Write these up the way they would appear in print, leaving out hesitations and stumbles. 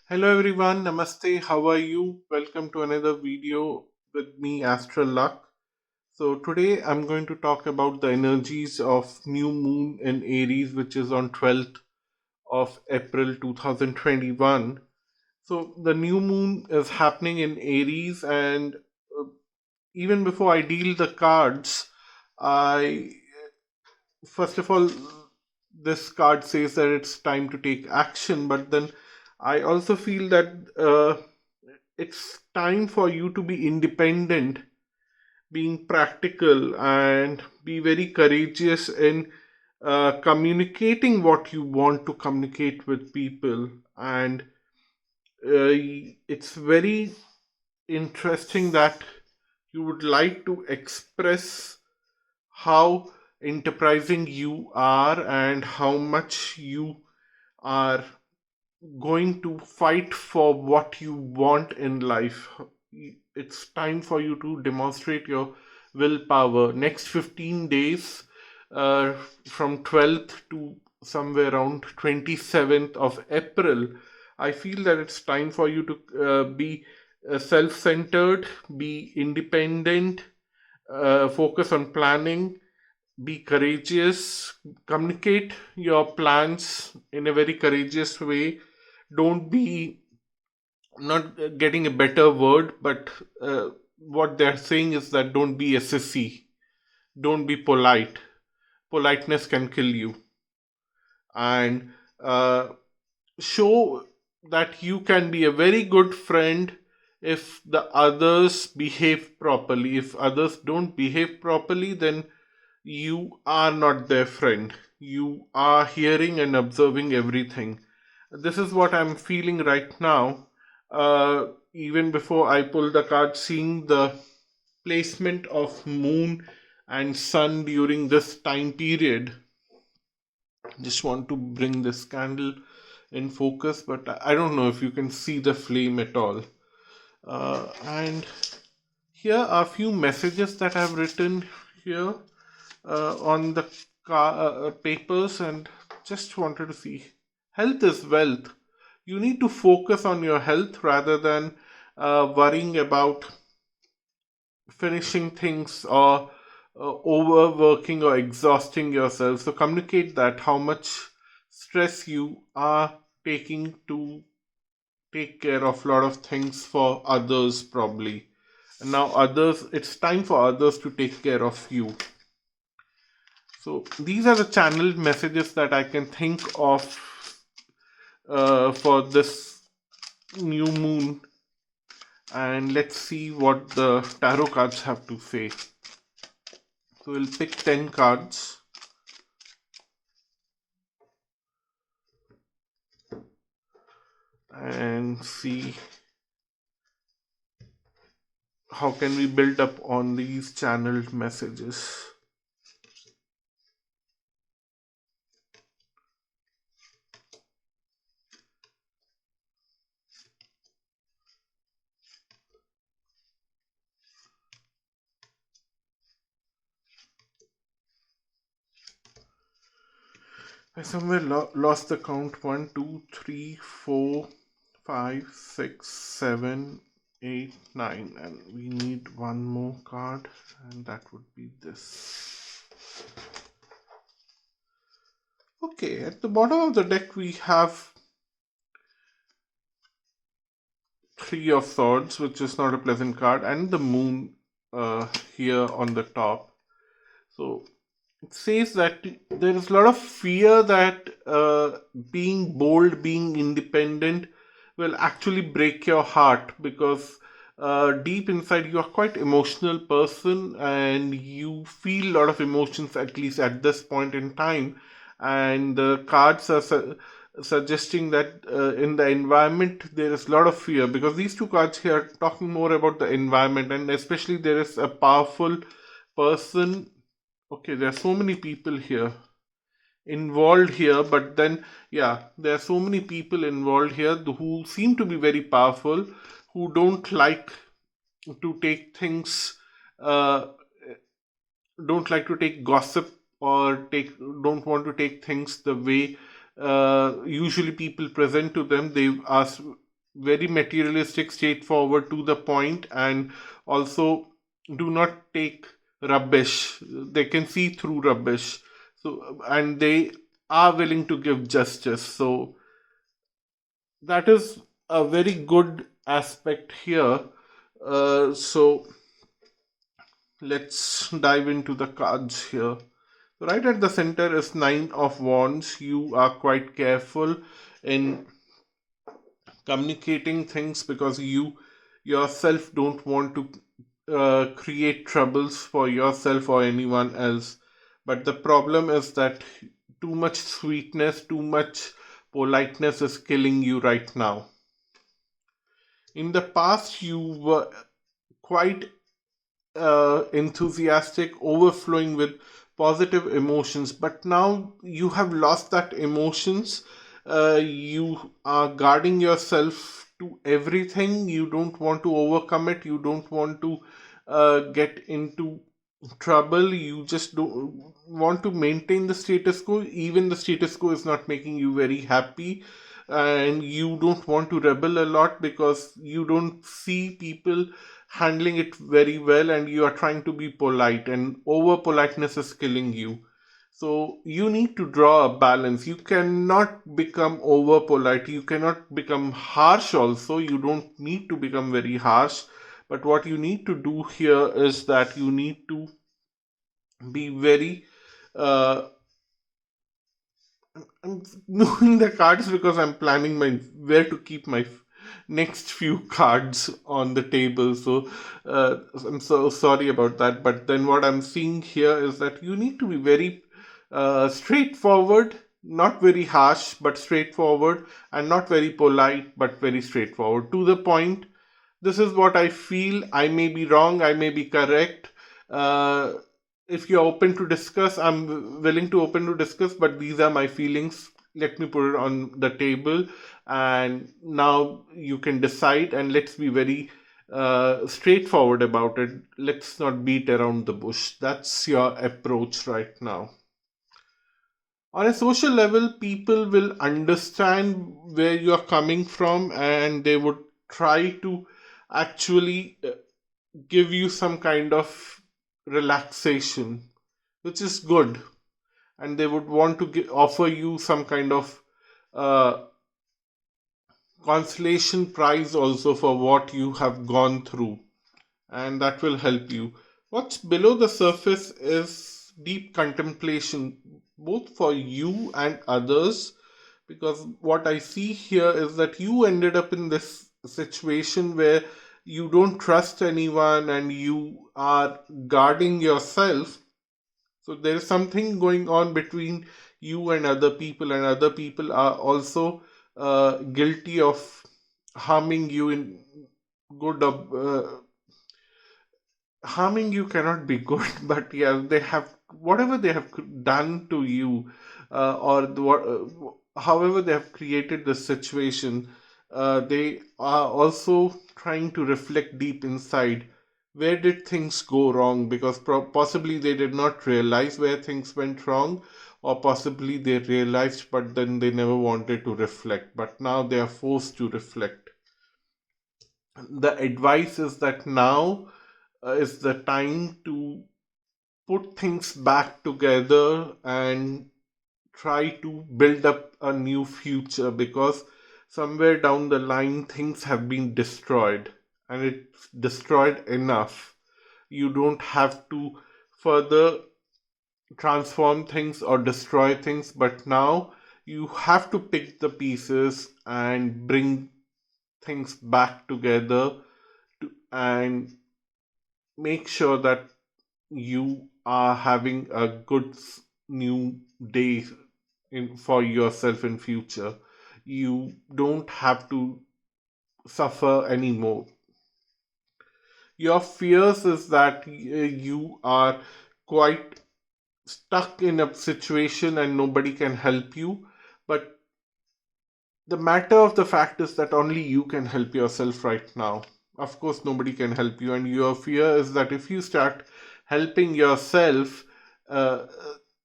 Hello everyone, Namaste. How are you? Welcome to another video with me, Astral. So today I'm going to talk about the energies of new moon in Aries, which is on 12th of April 2021. So the new moon is happening in Aries, and even before I deal the cards, I first of all, this card says that it's time to take action, but then I also feel that it's time for you to be independent, being practical, and be very courageous in communicating what you want to communicate with people. And it's very interesting that you would like to express how enterprising you are and how much you are going to fight for what you want in life. It's time for you to demonstrate your willpower. Next 15 days, uh, from 12th to somewhere around 27th of April, I feel that it's time for you to be self centered, be independent, focus on planning, be courageous, communicate your plans in a very courageous way. Don't be, I'm not getting a better word, but what they're saying is that don't be a sissy, don't be polite. Politeness can kill you. And uh, show that you can be a very good friend if the others behave properly. If others don't behave properly, then you are not their friend. You are hearing and observing everything. This is what I'm feeling right now. Even before I pull the card, seeing the placement of moon and sun during this time period, just want to bring this candle in focus, but I don't know if you can see the flame at all. And here are a few messages that I've written here on the papers, and just wanted to see. Health is wealth. You need to focus on your health rather than worrying about finishing things or overworking or exhausting yourself. So communicate that how much stress you are taking to take care of a lot of things for others, probably. And now others, it's time for others to take care of you. So these are the channeled messages that I can think of for this new moon. And let's see what the tarot cards have to say. So we'll pick 10 cards. And see how can we build up on these channeled messages. I somewhere lost the count. 1, 2, 3, 4, 5, 6, 7, 8, 9, and we need one more card, and that would be this. Okay, at the bottom of the deck we have Three of Swords, which is not a pleasant card, and the Moon here on the top. So it says that there is a lot of fear that being bold, being independent will actually break your heart, because deep inside you are quite emotional person and you feel a lot of emotions, at least at this point in time. And the cards are suggesting that in the environment there is a lot of fear, because these two cards here are talking more about the environment, and especially there is a powerful person. Okay, there are so many people here involved here, but then, yeah, there are so many people involved here who seem to be very powerful, who don't like to take things uh, don't like to take gossip, or take don't want to take things the way usually people present to them. They are very materialistic, straightforward, to the point, and also do not take rubbish. They can see through rubbish. So, and they are willing to give justice. So that is a very good aspect here. So let's dive into the cards here. Right at the center is Nine of Wands. You are quite careful in communicating things because you yourself don't want to create troubles for yourself or anyone else. But the problem is that too much sweetness, too much politeness is killing you right now. In the past, you were quite enthusiastic, overflowing with positive emotions. But now you have lost that emotions. You are guarding yourself to everything. You don't want to overcome it. You don't want to get into trouble. You just don't want to maintain the status quo. Even the status quo is not making you very happy, and you don't want to rebel a lot because you don't see people handling it very well, and you are trying to be polite, and over politeness is killing you. So you need to draw a balance. You cannot become over polite, you cannot become harsh also. You don't need to become very harsh, but what you need to do here is that you need to be very uh, I'm moving the cards because I'm planning my where to keep my next few cards on the table. So I'm so sorry about that. But then what I'm seeing here is that you need to be very straightforward, not very harsh, but straightforward, and not very polite, but very straightforward, to the point. This is what I feel. I may be wrong, I may be correct. Uh, if you're open to discuss, I'm willing to open to discuss, but these are my feelings. Let me put it on the table, and now you can decide, and let's be very straightforward about it. Let's not beat around the bush. That's your approach right now. On a social level, people will understand where you're coming from, and they would try to actually give you some kind of relaxation, which is good. And they would want to offer you some kind of uh, consolation prize also for what you have gone through, and that will help you. What's below the surface is deep contemplation, both for you and others, because what I see here is that you ended up in this situation where you don't trust anyone and you are guarding yourself. So there is something going on between you and other people are also guilty of harming you in good. Harming you cannot be good, but yeah, they have whatever they have done to you, however they have created the situation. They are also trying to reflect deep inside, where did things go wrong, because possibly they did not realize where things went wrong, or possibly they realized but then they never wanted to reflect, but now they are forced to reflect. The advice is that now is the time to put things back together and try to build up a new future, because somewhere down the line things have been destroyed, and it's destroyed enough. You don't have to further transform things or destroy things, but now you have to pick the pieces and bring things back together and make sure that you are having a good new day for yourself in future. You don't have to suffer anymore. Your fears is that you are quite stuck in a situation and nobody can help you, but the matter of the fact is that only you can help yourself right now. Of course nobody can help you, and your fear is that if you start helping yourself, uh,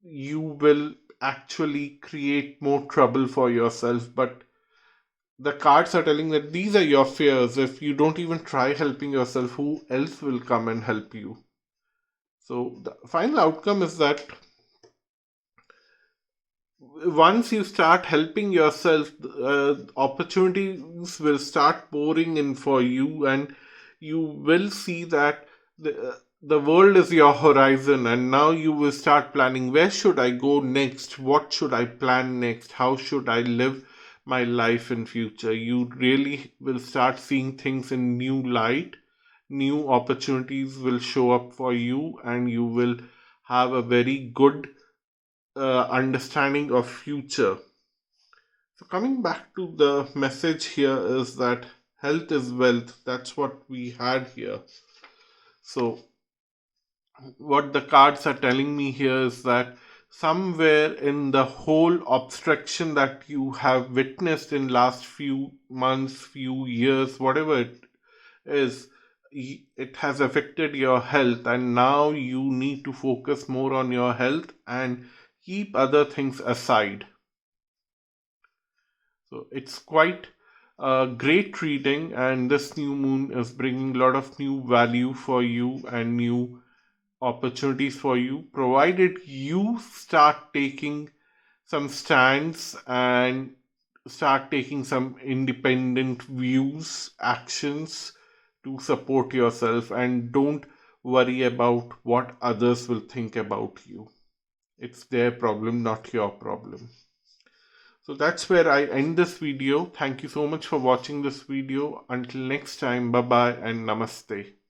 you will actually create more trouble for yourself. But the cards are telling that these are your fears. If you don't even try helping yourself, who else will come and help you? So the final outcome is that once you start helping yourself, opportunities will start pouring in for you, and you will see that the world is your horizon. And now you will start planning, where should I go next? What should I plan next? How should I live my life in future? You really will start seeing things in new light. New opportunities will show up for you, and you will have a very good understanding of future. So coming back to the message here is that health is wealth. That's what we had here. So what the cards are telling me here is that somewhere in the whole obstruction that you have witnessed in last few months, few years, whatever it is, it has affected your health, and now you need to focus more on your health and keep other things aside. So it's quite a great reading, and this new moon is bringing a lot of new value for you and new opportunities for you, provided you start taking some stands and start taking some independent views, actions to support yourself, and don't worry about what others will think about you. It's their problem, not your problem. So that's where I end this video. Thank you so much for watching this video. Until next time, bye bye and namaste.